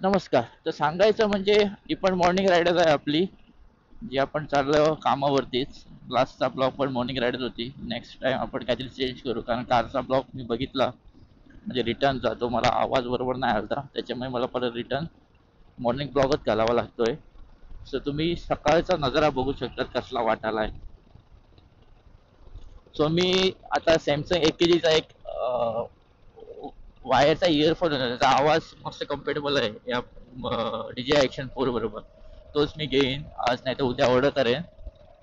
नमस्कार. तर सांगायचं म्हणजे ही पण मॉर्निंग राईडच आहे आपली, जी आपण चाललो कामावरतीच. लास्टचा ब्लॉग पण मॉर्निंग राईडच होती. नेक्स्ट टाइम आपण काहीतरी चेंज करू, कारण कारचा ब्लॉग मी बघितला म्हणजे रिटर्नचा, तो मला आवाज बरोबर नाही आला, त्याच्यामुळे मला परत रिटर्न मॉर्निंग ब्लॉगच घालावा लागतोय. सो तुम्ही सकाळचा नजारा बघू शकता कसला वाटायला. सो मी आता सॅमसंग एकेजीचा एक वायरचा इयरफोन होता, त्याचा आवाज मस्त कम्फर्टेबल आहे या डीजे ॲक्शन 4 बरोबर. तोच मी घेईन आज, नाही तर उद्या ऑर्डर करेन.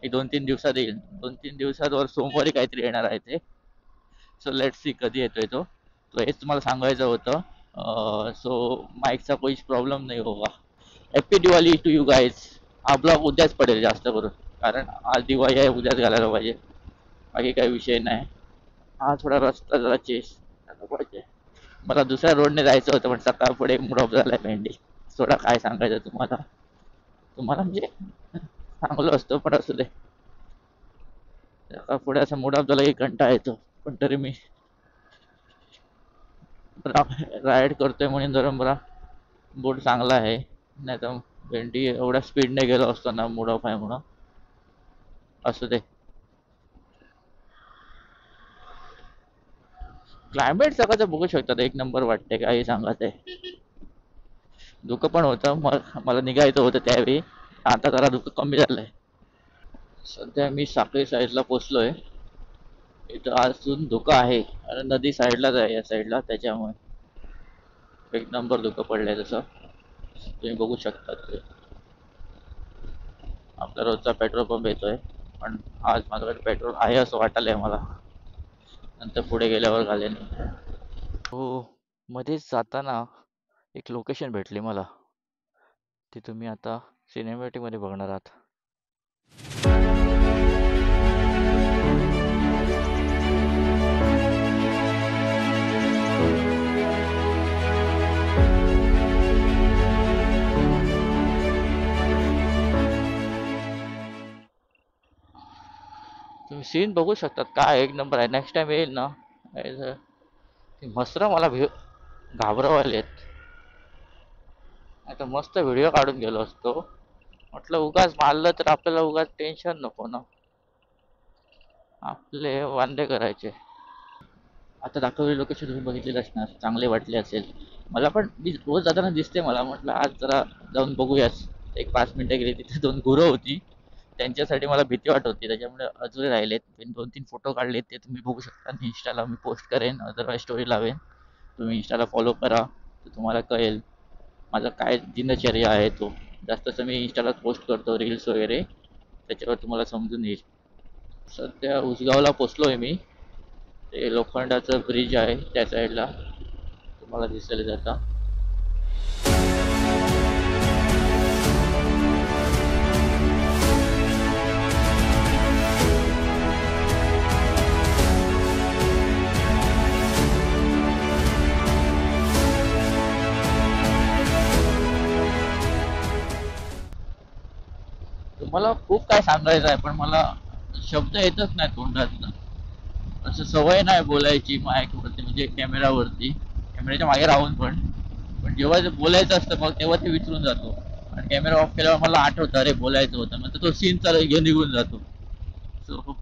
एक 2-3 दिवसात येईल, 2-3 दिवसात वर सोमवारी काहीतरी येणार आहे ते. सो लेट्स सी कधी येतोय तो. तो हेच तुम्हाला सांगायचं होतं. सो माईकचा कोणीच प्रॉब्लेम नाही होगा. Happy Diwali to you guys. हा ब्लॉग उद्याच पडेल जास्त करून, कारण आज दिवाळी आहे, उद्याच घालायला पाहिजे. बाकी काही विषय नाही. हा थोडा रस्ता जरा चेस पाहिजे. मला दुसऱ्या रोडने जायचं होतं, पण सकाळ पुढे मूड ऑफ झालाय भेंडी. थोडा काय सांगायचं तुम्हाला, तुम्हाला म्हणजे चांगलं असतं पण असू दे. सकाळ पुढे असं मूड ऑफ झाला की कंटाळा येतो, पण तरी मी राईड करतोय म्हणून जरा मला मूड चांगला आहे. नाही तर भेंडी एवढ्या स्पीडने गेलो असतो ना, मूड ऑफ आहे म्हणून. असू दे. क्लायमेट सकाळचं बघू शकतात, एक नंबर वाटते, काही सांगत आहे. धुकं पण होतं, मला निघायचं होतं त्यावेळी. आता जरा धुकं कमी झालंय. सध्या मी साखळी साईडला पोचलोय. इथं अजून धुकं आहे आणि नदी साईडलाच आहे, या साईडला, त्याच्यामुळे एक नंबर धुकं पडलंय. तसं तुम्ही बघू शकता. ते आपला रोजचा पेट्रोल पंप येतोय, पण आज माझ्याकडे पेट्रोल आहे असं वाटायलंय मला. नंतर पुढे गेल्यावर घालेन. हो, मध्येच जाताना एक लोकेशन भेटली मला. ती तुम्ही आता सिनेमॅटिक मध्ये बघणार आहात. तुम्ही सीन बघू शकतात, काय एक नंबर आहे. नेक्स्ट टाइम येईल ना, ती मसर मला घाबरवालेत. आता मस्त व्हिडिओ काढून गेलो असतो. म्हटलं उगाच मारलं तर आपल्याला उगाच टेन्शन नको ना, आपले वांदे करायचे. आता दाखवलेली लोकेशन तुम्ही बघितलेलं असणार, चांगले वाटले असेल. मला पण मी रोज जाताना दिसते, मला म्हटलं आज जरा जाऊन बघूयाच. एक 5 मिनिटं गेली, तिथे 2 गुरं होती, त्यांच्यासाठी मला भीती वाटत होती, त्याच्यामुळे अजून राहिलेत. 2-3 फोटो काढलेत, ते तुम्ही बघू शकता. इंस्टाला मी पोस्ट करेन, अदरवाईज स्टोरी लावेन. तुम्ही इंस्टाला फॉलो करा, तर तुम्हाला कळेल माझा काय दिनचर्या आहे तो. जास्तच मी इंस्टाला पोस्ट करतो रील्स वगैरे, त्याच्यावर तुम्हाला समजून येईल. सध्या उसगावला पोचलोय मी. ते लोखंडाचं ब्रिज आहे त्या साईडला, तुम्हाला दिसेल जाता. तुम्हाला खूप काय सांगायचं आहे, पण मला शब्द येतच नाही तोंडात. असं सवय नाही बोलायची माईकवरती, म्हणजे कॅमेरावरती, कॅमेऱ्याच्या मागे राहून पण. पण जेव्हा ते बोलायचं असतं मग तेव्हा ते विसरून जातो. आणि कॅमेरा ऑफ केल्यावर मला आठवतं, अरे बोलायचं होतं, नंतर तो सीन चालू घेऊन निघून जातो. सो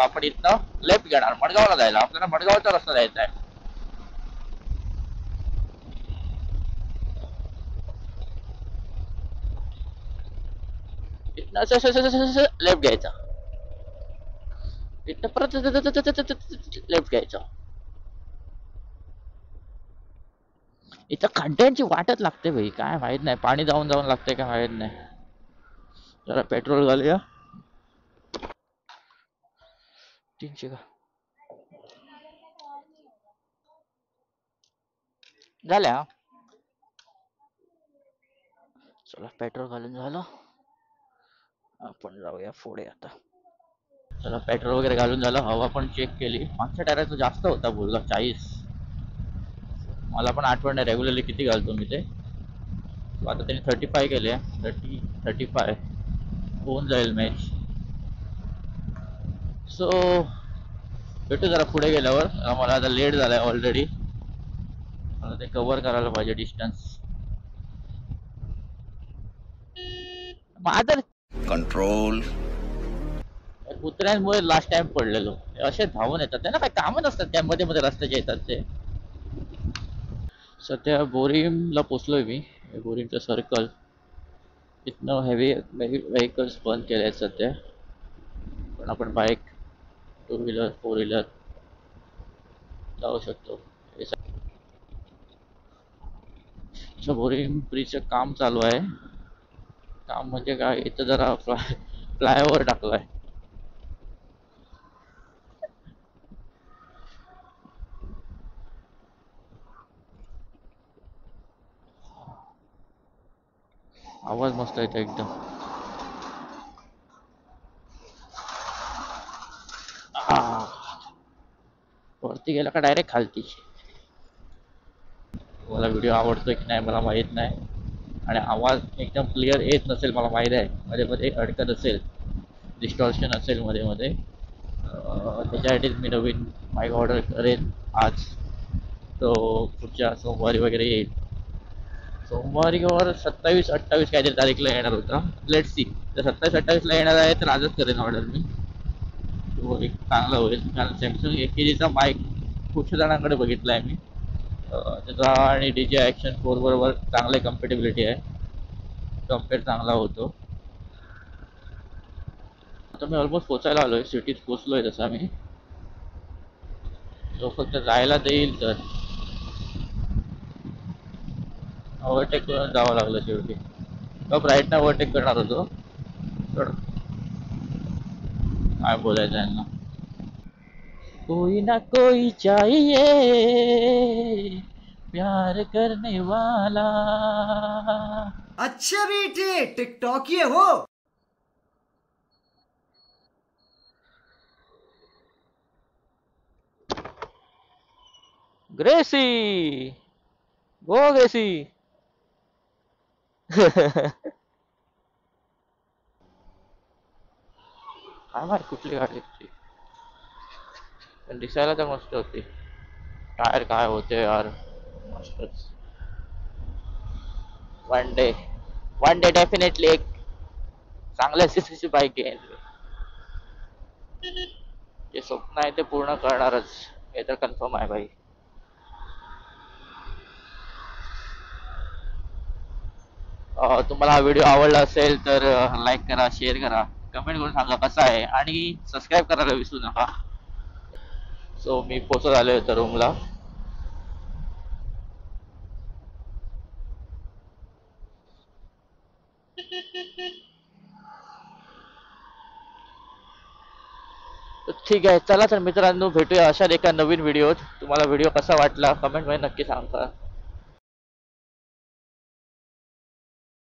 आपण इथनं लेफ्ट घेणार मडगावला जायला. आपल्याला मडगावचा रस्ता जायचा आहे. इथनं असं लेफ्ट घ्यायचा, इथनं परत लेफ्ट घ्यायचा. इथं खड्ड्यांची वाटच लागते भाई, काय माहित नाही, पाणी जाऊन जाऊन लागतंय काय माहित नाही. जरा पेट्रोल घालूया. 300 का झाल्या. चला पेट्रोल घालून झालं, आपण जाऊया पुढे आता. चला पेट्रोल वगैरे घालून झालं, हवा पण चेक केली. मागच्या टायराचा जास्त होता, बोलला 40. मला पण आठवण नाही रेग्युलरली किती घालतो मी ते. आता त्यांनी 35 केले, 35 होऊन जाईल मॅच. सो भेटू जरा पुढे गेल्यावर. मला आता लेट झालाय ऑलरेडी, मला ते कव्हर करायला पाहिजे डिस्टन्स. माझं कंट्रोल. कुत्र्यांमुळे लास्ट टाइम पडलेलो. असे धावून येतात, त्यांना काही कामं नसतात काय, मध्ये मध्ये रस्त्याचे येतात ते. सध्या बोरिमला पोचलोय मी. बोरिमचं सर्कल, इथनं हेवी व्हेकल्स बंद केले आहेत सध्या. पण आपण bike, two wheeler, four wheeler जाऊ शकतो. बोरिंग ब्रिजचं काम चालू आहे. काम म्हणजे काय, इथं जरा फ्लायओव्हर टाकलाय. आवाज मस्त येतो एकदम. वरती गेला का डायरेक्ट खालती. मला व्हिडिओ आवडतोय की नाही मला माहीत नाही, आणि आवाज एकदम क्लिअर येत नसेल मला माहीत आहे, मध्ये मध्ये अडकत असेल, डिस्टॉर्शन असेल मध्ये मध्ये, त्याच्यासाठीच मी नवीन माईक ऑर्डर करेन आज. तो पुढच्या सोमवारी वगैरे येईल. सोमवारी किंवा 27-28 काहीतरी तारीखला येणार होता. Let see. जर 27-28ला येणार आहे तर आजच करेन ऑर्डर मी. तो एक चांगला होईल, कारण सॅमसंग एकेजीचा माईक खूप जणांकडे बघितला आहे मी. त्याचा आणि DJ ॲक्शन 4 बरोबर चांगले कम्पॅटिबिलिटी आहे, कम्पेअर चांगला होतो. आता मी ऑलमोस्ट पोचायला आलोय, सिटीत पोचलोय तसा मी. तो फक्त जायला देईल तर ओव्हरटेक करून जावं लागलं शेवटी. कप राईटनं ओव्हरटेक करणार होतो. थोडं काय बोलायचं यांना. कोई ना कोई चाहिए प्यार करने वाला. अच्छा बेटे टिकटॉक ये हो. ग्रेसी, गो ग्रेसी. काय माहित कुठली गाडी होती, पण दिसायला तर मस्त होती. टायर काय होते यार, मस्तच. One day, one day definitely एक चांगल्या सीसीची बाईक घेईन. जे स्वप्न आहे ते पूर्ण करणारच, हे तर कन्फर्म आहे भाई. तुम्हाला हा व्हिडिओ आवडला असेल तर लाईक करा, शेअर करा, कमेंट करून सांगा कसा आहे, आणि सबस्क्राईब करायला विसरू नका. सो मी पोचत आलोय होतो रूमला. ठीक आहे, चला तर मित्रांनो, भेटूया अशाच एका नवीन व्हिडिओत. तुम्हाला व्हिडिओ कसा वाटला कमेंट मध्ये नक्की सांगा.